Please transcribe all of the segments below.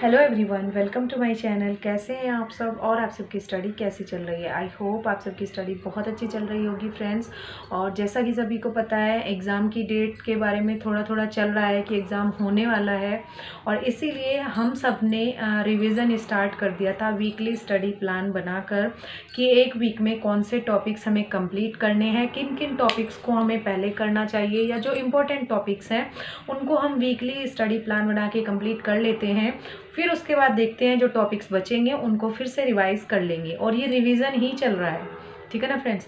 Hello everyone, welcome to my channel. कैसे हैं आप सब और आप सबकी स्टडी कैसी चल रही है। आई होप आप सबकी स्टडी बहुत अच्छी चल रही होगी फ्रेंड्स। और जैसा कि सभी को पता है, एग्ज़ाम की डेट के बारे में थोड़ा थोड़ा चल रहा है कि एग्ज़ाम होने वाला है, और इसीलिए हम सब ने रिवीजन स्टार्ट कर दिया था वीकली स्टडी प्लान बनाकर कि एक वीक में कौन से टॉपिक्स हमें कंप्लीट करने हैं, किन किन टॉपिक्स को हमें पहले करना चाहिए, या जो इम्पोर्टेंट टॉपिक्स हैं उनको हम वीकली स्टडी प्लान बना के कंप्लीट कर लेते हैं। फिर उसके बाद देखते हैं जो टॉपिक्स बचेंगे उनको फिर से रिवाइज कर लेंगे, और ये रिवीजन ही चल रहा है, ठीक है ना फ्रेंड्स।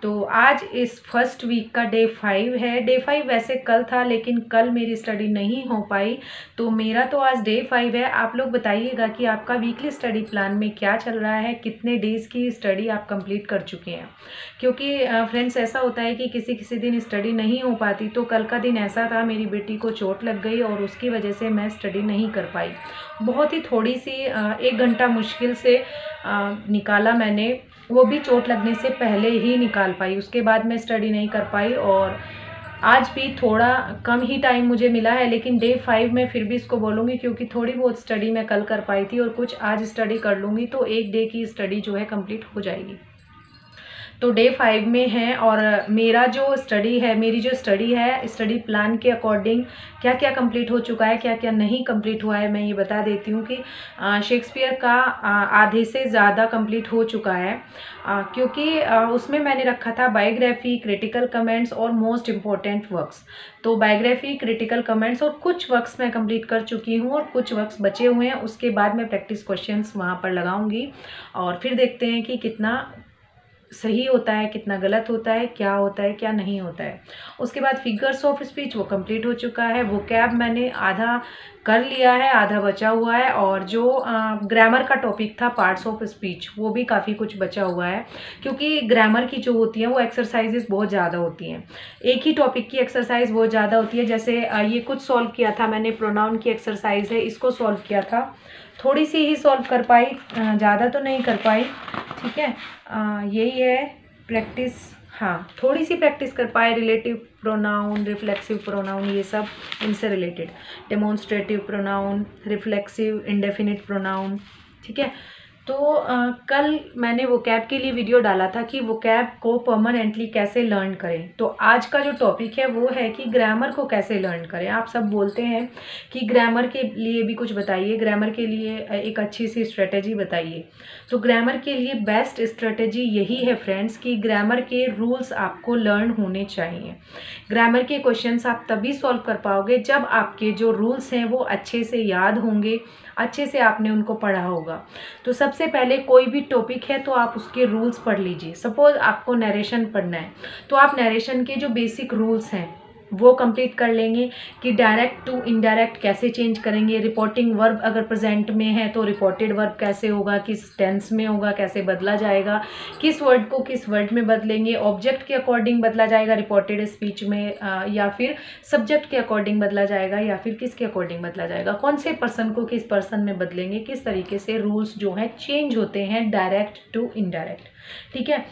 तो आज इस फर्स्ट वीक का डे 5 है। डे 5 वैसे कल था, लेकिन कल मेरी स्टडी नहीं हो पाई, तो मेरा तो आज डे 5 है। आप लोग बताइएगा कि आपका वीकली स्टडी प्लान में क्या चल रहा है, कितने डेज़ की स्टडी आप कंप्लीट कर चुके हैं। क्योंकि फ्रेंड्स ऐसा होता है कि किसी किसी दिन स्टडी नहीं हो पाती। तो कल का दिन ऐसा था, मेरी बेटी को चोट लग गई और उसकी वजह से मैं स्टडी नहीं कर पाई। बहुत ही थोड़ी सी 1 घंटा मुश्किल से निकाला मैंने, वो भी चोट लगने से पहले ही निकाल पाई। उसके बाद मैं स्टडी नहीं कर पाई, और आज भी थोड़ा कम ही टाइम मुझे मिला है, लेकिन डे 5 में फिर भी इसको बोलूँगी, क्योंकि थोड़ी बहुत स्टडी मैं कल कर पाई थी और कुछ आज स्टडी कर लूँगी, तो एक डे की स्टडी जो है कंप्लीट हो जाएगी। तो डे 5 में है, और मेरा जो स्टडी है, मेरी जो स्टडी है, स्टडी प्लान के अकॉर्डिंग क्या क्या कंप्लीट हो चुका है, क्या क्या नहीं कंप्लीट हुआ है, मैं ये बता देती हूँ कि शेक्सपियर का आधे से ज़्यादा कंप्लीट हो चुका है, क्योंकि उसमें मैंने रखा था बायोग्राफी, क्रिटिकल कमेंट्स और मोस्ट इम्पॉर्टेंट वर्क्स। तो बायोग्राफी, क्रिटिकल कमेंट्स और कुछ वर्क्स मैं कंप्लीट कर चुकी हूँ, और कुछ वर्क्स बचे हुए हैं। उसके बाद मैं प्रैक्टिस क्वेश्चंस वहाँ पर लगाऊंगी, और फिर देखते हैं कि कितना सही होता है, कितना गलत होता है, क्या होता है, क्या नहीं होता है। उसके बाद फिगर्स ऑफ स्पीच वो कंप्लीट हो चुका है। वोकैब मैंने आधा कर लिया है, आधा बचा हुआ है, और जो ग्रामर का टॉपिक था, पार्ट्स ऑफ स्पीच, वो भी काफ़ी कुछ बचा हुआ है, क्योंकि ग्रामर की जो होती हैं वो एक्सरसाइजेस बहुत ज़्यादा होती हैं। एक ही टॉपिक की एक्सरसाइज बहुत ज़्यादा होती है। जैसे ये कुछ सॉल्व किया था मैंने, प्रोनाउन की एक्सरसाइज है, इसको सॉल्व किया था, थोड़ी सी ही सॉल्व कर पाई, ज़्यादा तो नहीं कर पाई, ठीक है। यही है प्रैक्टिस, हाँ थोड़ी सी प्रैक्टिस कर पाए। रिलेटिव प्रोनाउन, रिफ्लेक्सिव प्रोनाउन, ये सब इनसे related, demonstrative pronoun, reflexive indefinite pronoun, ठीक है। तो कल मैंने वोकैब के लिए वीडियो डाला था कि वोकैब को परमानेंटली कैसे लर्न करें। तो आज का जो टॉपिक है वो है कि ग्रामर को कैसे लर्न करें। आप सब बोलते हैं कि ग्रामर के लिए भी कुछ बताइए, ग्रामर के लिए एक अच्छी सी स्ट्रेटेजी बताइए। तो ग्रामर के लिए बेस्ट स्ट्रेटेजी यही है फ्रेंड्स कि ग्रामर के रूल्स आपको लर्न होने चाहिए। ग्रामर के क्वेश्चंस आप तभी सॉल्व कर पाओगे जब आपके जो रूल्स हैं वो अच्छे से याद होंगे, अच्छे से आपने उनको पढ़ा होगा। तो सबसे पहले कोई भी टॉपिक है तो आप उसके रूल्स पढ़ लीजिए। सपोज आपको नरेशन पढ़ना है, तो आप नरेशन के जो बेसिक रूल्स हैं वो कंप्लीट कर लेंगे कि डायरेक्ट टू इनडायरेक्ट कैसे चेंज करेंगे, रिपोर्टिंग वर्ब अगर प्रेजेंट में है तो रिपोर्टेड वर्ब कैसे होगा, किस टेंस में होगा, कैसे बदला जाएगा, किस वर्ड को किस वर्ड में बदलेंगे, ऑब्जेक्ट के अकॉर्डिंग बदला जाएगा रिपोर्टेड स्पीच में, या फिर सब्जेक्ट के अकॉर्डिंग बदला जाएगा, या फिर किसके अकॉर्डिंग बदला जाएगा, कौन से पर्सन को किस पर्सन में बदलेंगे, किस तरीके से रूल्स जो हैं चेंज होते हैं डायरेक्ट टू इनडायरेक्ट, ठीक है।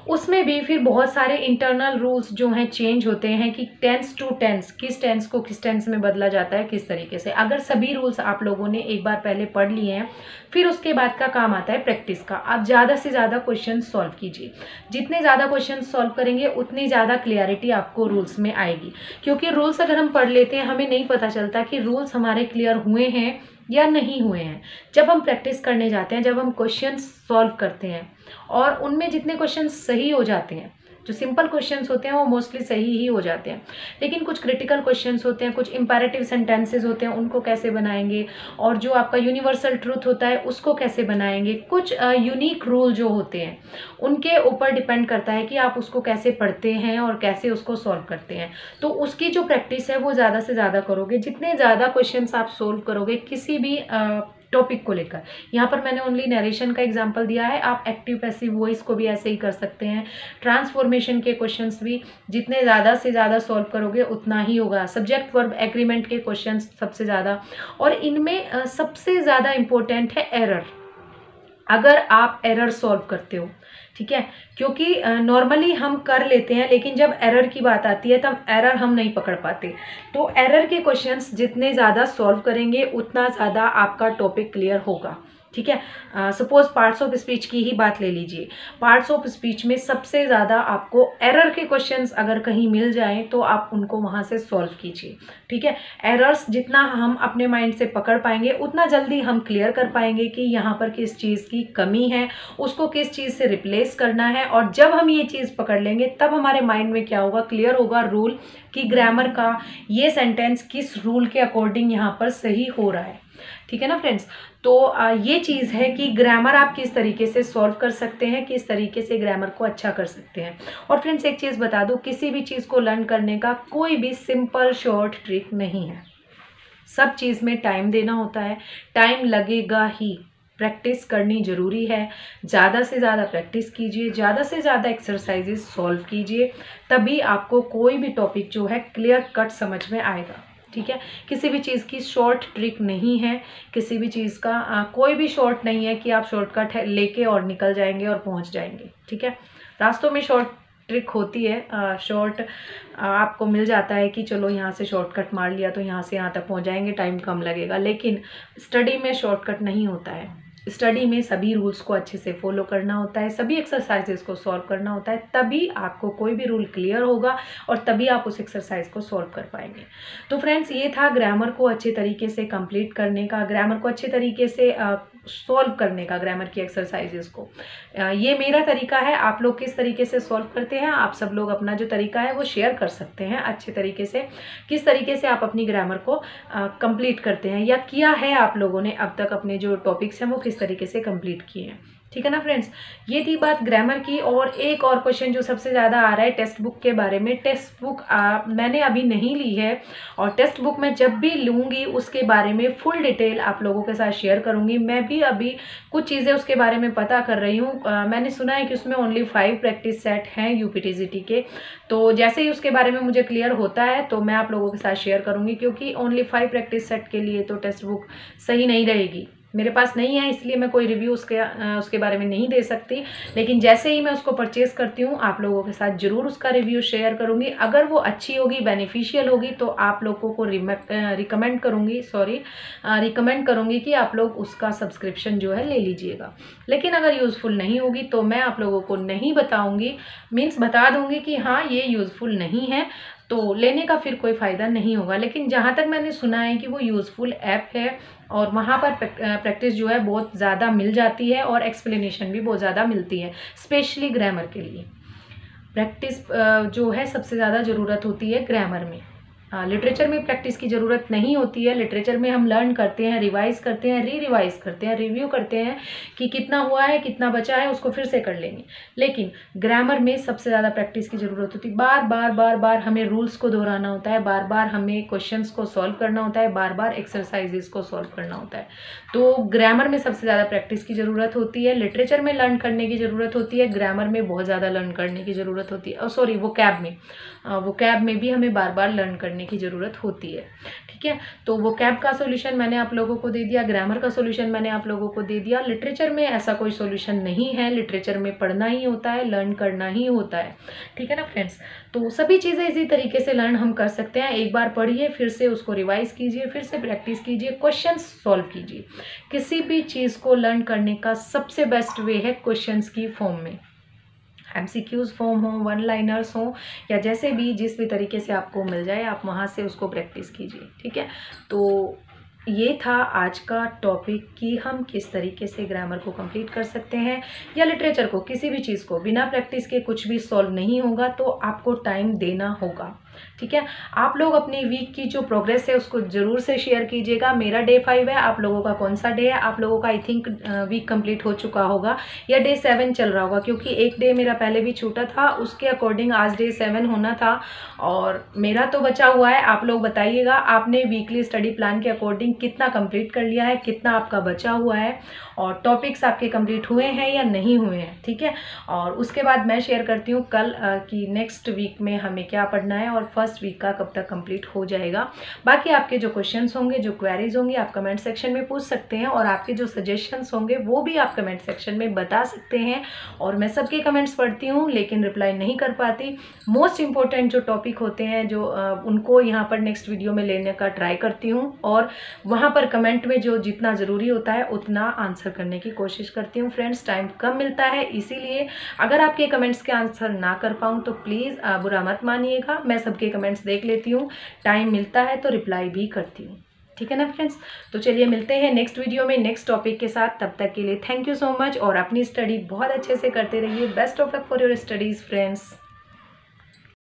उसमें भी फिर बहुत सारे इंटरनल रूल्स जो हैं चेंज होते हैं कि टेंस टू टेंस, किस टेंस को किस टेंस में बदला जाता है, किस तरीके से। अगर सभी रूल्स आप लोगों ने एक बार पहले पढ़ लिए हैं, फिर उसके बाद का काम आता है प्रैक्टिस का। आप ज़्यादा से ज़्यादा क्वेश्चन सॉल्व कीजिए। जितने ज़्यादा क्वेश्चन सॉल्व करेंगे उतनी ज़्यादा क्लियरिटी आपको रूल्स में आएगी, क्योंकि रूल्स अगर हम पढ़ लेते हैं हमें नहीं पता चलता कि रूल्स हमारे क्लियर हुए हैं या नहीं हुए हैं। जब हम प्रैक्टिस करने जाते हैं, जब हम क्वेश्चन सॉल्व करते हैं, और उनमें जितने क्वेश्चन सही हो जाते हैं, जो सिंपल क्वेश्चंस होते हैं वो मोस्टली सही ही हो जाते हैं, लेकिन कुछ क्रिटिकल क्वेश्चंस होते हैं, कुछ इंपैरेटिव सेंटेंसेस होते हैं, उनको कैसे बनाएंगे, और जो आपका यूनिवर्सल ट्रूथ होता है उसको कैसे बनाएंगे, कुछ यूनिक रूल जो होते हैं उनके ऊपर डिपेंड करता है कि आप उसको कैसे पढ़ते हैं और कैसे उसको सॉल्व करते हैं। तो उसकी जो प्रैक्टिस है वो ज़्यादा से ज़्यादा करोगे। जितने ज़्यादा क्वेश्चन आप सोल्व करोगे किसी भी टॉपिक को लेकर, यहाँ पर मैंने ओनली नरेशन का एग्जांपल दिया है, आप एक्टिव पैसिव वॉइस को भी ऐसे ही कर सकते हैं। ट्रांसफॉर्मेशन के क्वेश्चंस भी जितने ज़्यादा से ज़्यादा सॉल्व करोगे उतना ही होगा। सब्जेक्ट वर्ब एग्रीमेंट के क्वेश्चंस सबसे ज़्यादा, और इनमें सबसे ज़्यादा इम्पोर्टेंट है एरर। अगर आप एरर सॉल्व करते हो, ठीक है, क्योंकि नॉर्मली हम कर लेते हैं लेकिन जब एरर की बात आती है तब एरर हम नहीं पकड़ पाते। तो एरर के क्वेश्चंस जितने ज़्यादा सॉल्व करेंगे उतना ज़्यादा आपका टॉपिक क्लियर होगा, ठीक है। सपोज पार्ट्स ऑफ स्पीच की ही बात ले लीजिए। पार्ट्स ऑफ स्पीच में सबसे ज़्यादा आपको एरर के क्वेश्चंस अगर कहीं मिल जाएं तो आप उनको वहाँ से सॉल्व कीजिए, ठीक है। एरर्स जितना हम अपने माइंड से पकड़ पाएंगे उतना जल्दी हम क्लियर कर पाएंगे कि यहाँ पर किस चीज़ की कमी है, उसको किस चीज़ से रिप्लेस करना है। और जब हम ये चीज़ पकड़ लेंगे तब हमारे माइंड में क्या होगा, क्लियर होगा रूल कि ग्रामर का ये सेंटेंस किस रूल के अकॉर्डिंग यहाँ पर सही हो रहा है, ठीक है ना फ्रेंड्स। तो ये चीज़ है कि ग्रामर आप किस तरीके से सॉल्व कर सकते हैं, किस तरीके से ग्रामर को अच्छा कर सकते हैं। और फ्रेंड्स एक चीज़ बता दूं, किसी भी चीज़ को लर्न करने का कोई भी सिंपल शॉर्ट ट्रिक नहीं है। सब चीज़ में टाइम देना होता है, टाइम लगेगा ही, प्रैक्टिस करनी ज़रूरी है। ज़्यादा से ज़्यादा प्रैक्टिस कीजिए, ज़्यादा से ज़्यादा एक्सरसाइजेस सॉल्व कीजिए, तभी आपको कोई भी टॉपिक जो है क्लियर कट समझ में आएगा, ठीक है। किसी भी चीज़ की शॉर्ट ट्रिक नहीं है, किसी भी चीज़ का कोई भी शॉर्ट नहीं है कि आप शॉर्टकट लेके और निकल जाएंगे और पहुंच जाएंगे, ठीक है। रास्तों में शॉर्ट ट्रिक होती है, शॉर्ट आपको मिल जाता है कि चलो यहाँ से शॉर्टकट मार लिया तो यहाँ से यहाँ तक पहुँच जाएंगे, टाइम कम लगेगा। लेकिन स्टडी में शॉर्टकट नहीं होता है। स्टडी में सभी रूल्स को अच्छे से फॉलो करना होता है, सभी एक्सरसाइजेस को सॉल्व करना होता है, तभी आपको कोई भी रूल क्लियर होगा और तभी आप उस एक्सरसाइज को सॉल्व कर पाएंगे। तो फ्रेंड्स ये था ग्रामर को अच्छे तरीके से कंप्लीट करने का, ग्रामर को अच्छे तरीके से सॉल्व करने का, ग्रामर की एक्सरसाइजेस को। ये मेरा तरीका है, आप लोग किस तरीके से सॉल्व करते हैं, आप सब लोग अपना जो तरीका है वो शेयर कर सकते हैं अच्छे तरीके से। किस तरीके से आप अपनी ग्रामर को कंप्लीट करते हैं या किया है आप लोगों ने अब तक, अपने जो टॉपिक्स हैं वो किस तरीके से कंप्लीट किए हैं, ठीक है ना फ्रेंड्स। ये थी बात ग्रामर की। और एक और क्वेश्चन जो सबसे ज़्यादा आ रहा है टेक्स्ट बुक के बारे में। टेक्स्ट बुक मैंने अभी नहीं ली है और टेक्स्ट बुक मैं जब भी लूँगी उसके बारे में फुल डिटेल आप लोगों के साथ शेयर करूँगी। मैं भी अभी कुछ चीज़ें उसके बारे में पता कर रही हूँ। मैंने सुना है कि उसमें ओनली 5 प्रैक्टिस सेट हैं यूपीटीजीटी के। तो जैसे ही उसके बारे में मुझे क्लियर होता है तो मैं आप लोगों के साथ शेयर करूँगी, क्योंकि ओनली 5 प्रैक्टिस सेट के लिए तो टेक्स्ट बुक सही नहीं रहेगी। मेरे पास नहीं है इसलिए मैं कोई रिव्यू उसके बारे में नहीं दे सकती। लेकिन जैसे ही मैं उसको परचेज़ करती हूँ आप लोगों के साथ ज़रूर उसका रिव्यू शेयर करूँगी। अगर वो अच्छी होगी, बेनिफिशियल होगी तो आप लोगों को रिकमेंड करूँगी कि आप लोग उसका सब्सक्रिप्शन जो है ले लीजिएगा। लेकिन अगर यूज़फुल नहीं होगी तो मैं आप लोगों को नहीं बताऊँगी, मीन्स बता दूँगी कि हाँ ये यूज़फुल नहीं है, तो लेने का फिर कोई फ़ायदा नहीं होगा। लेकिन जहाँ तक मैंने सुना है कि वो यूज़फुल ऐप है और वहाँ पर प्रैक्टिस जो है बहुत ज़्यादा मिल जाती है और एक्सप्लेनेशन भी बहुत ज़्यादा मिलती है, स्पेशली ग्रामर के लिए। प्रैक्टिस जो है सबसे ज़्यादा ज़रूरत होती है ग्रामर में। लिटरेचर में प्रैक्टिस की ज़रूरत नहीं होती है। लिटरेचर में हम लर्न करते हैं, रिवाइज करते हैं, रिवाइज करते हैं, रिव्यू करते हैं कि कितना हुआ है, कितना बचा है, उसको फिर से कर लेंगे। लेकिन ग्रामर में सबसे ज़्यादा प्रैक्टिस की ज़रूरत होती है। बार बार हमें रूल्स को दोहराना होता है, बार बार हमें क्वेश्चंस को सॉल्व करना होता है, बार बार एक्सरसाइजेस को सॉल्व करना होता है। तो ग्रामर में सबसे ज़्यादा प्रैक्टिस की ज़रूरत होती है। लिटरेचर में लर्न करने की ज़रूरत होती है, ग्रामर में बहुत ज़्यादा लर्न करने की ज़रूरत होती है। सॉरी, वोकैब में भी हमें बार बार लर्न करने की ज़रूरत होती है, ठीक है। तो वोकैब का सॉल्यूशन मैंने आप लोगों को दे दिया, ग्रामर का सॉल्यूशन मैंने आप लोगों को दे दिया। लिटरेचर में ऐसा कोई सॉल्यूशन नहीं है, लिटरेचर में पढ़ना ही होता है, लर्न करना ही होता है, ठीक है ना फ्रेंड्स। तो सभी चीज़ें इसी तरीके से लर्न हम कर सकते हैं। एक बार पढ़िए, फिर से उसको रिवाइज कीजिए, फिर से प्रैक्टिस कीजिए, क्वेश्चन सॉल्व कीजिए। किसी भी चीज़ को लर्न करने का सबसे बेस्ट वे है क्वेश्चंस की फॉर्म में, MCQs फॉर्म हो, 1 लाइनर्स हो, या जैसे भी जिस भी तरीके से आपको मिल जाए आप वहाँ से उसको प्रैक्टिस कीजिए, ठीक है। तो ये था आज का टॉपिक कि हम किस तरीके से ग्रामर को कंप्लीट कर सकते हैं या लिटरेचर को, किसी भी चीज़ को बिना प्रैक्टिस के कुछ भी सॉल्व नहीं होगा। तो आपको टाइम देना होगा, ठीक है। आप लोग अपनी वीक की जो प्रोग्रेस है उसको ज़रूर से शेयर कीजिएगा। मेरा डे 5 है, आप लोगों का कौन सा डे है? आप लोगों का आई थिंक वीक कंप्लीट हो चुका होगा या डे 7 चल रहा होगा, क्योंकि एक डे मेरा पहले भी छूटा था, उसके अकॉर्डिंग आज डे 7 होना था और मेरा तो बचा हुआ है। आप लोग बताइएगा आपने वीकली स्टडी प्लान के अकॉर्डिंग कितना कंप्लीट कर लिया है, कितना आपका बचा हुआ है और टॉपिक्स आपके कंप्लीट हुए हैं या नहीं हुए हैं, ठीक है। और उसके बाद मैं शेयर करती हूँ कल कि नेक्स्ट वीक में हमें क्या पढ़ना है और और फर्स्ट वीक का कब तक कंप्लीट हो जाएगा। बाकी आपके जो क्वेश्चंस होंगे, जो क्वेरीज होंगी, आप कमेंट सेक्शन में पूछ सकते हैं और आपके जो सजेशंस होंगे वो भी आप कमेंट सेक्शन में बता सकते हैं। और मैं सबके कमेंट्स पढ़ती हूँ लेकिन रिप्लाई नहीं कर पाती। मोस्ट इम्पोर्टेंट जो टॉपिक होते हैं जो उनको यहाँ पर नेक्स्ट वीडियो में लेने का ट्राई करती हूँ और वहाँ पर कमेंट में जो जितना ज़रूरी होता है उतना आंसर करने की कोशिश करती हूँ। फ्रेंड्स, टाइम कम मिलता है, इसीलिए अगर आपके कमेंट्स के आंसर ना कर पाऊँ तो प्लीज़ बुरा मत मानिएगा। मैं सबके कमेंट्स देख लेती हूँ, टाइम मिलता है तो रिप्लाई भी करती हूँ। ठीक है ना फ्रेंड्स? तो चलिए मिलते हैं नेक्स्ट वीडियो में नेक्स्ट टॉपिक के साथ। तब तक के लिए थैंक यू सो मच और अपनी स्टडी बहुत अच्छे से करते रहिए। Best of luck for your studies friends.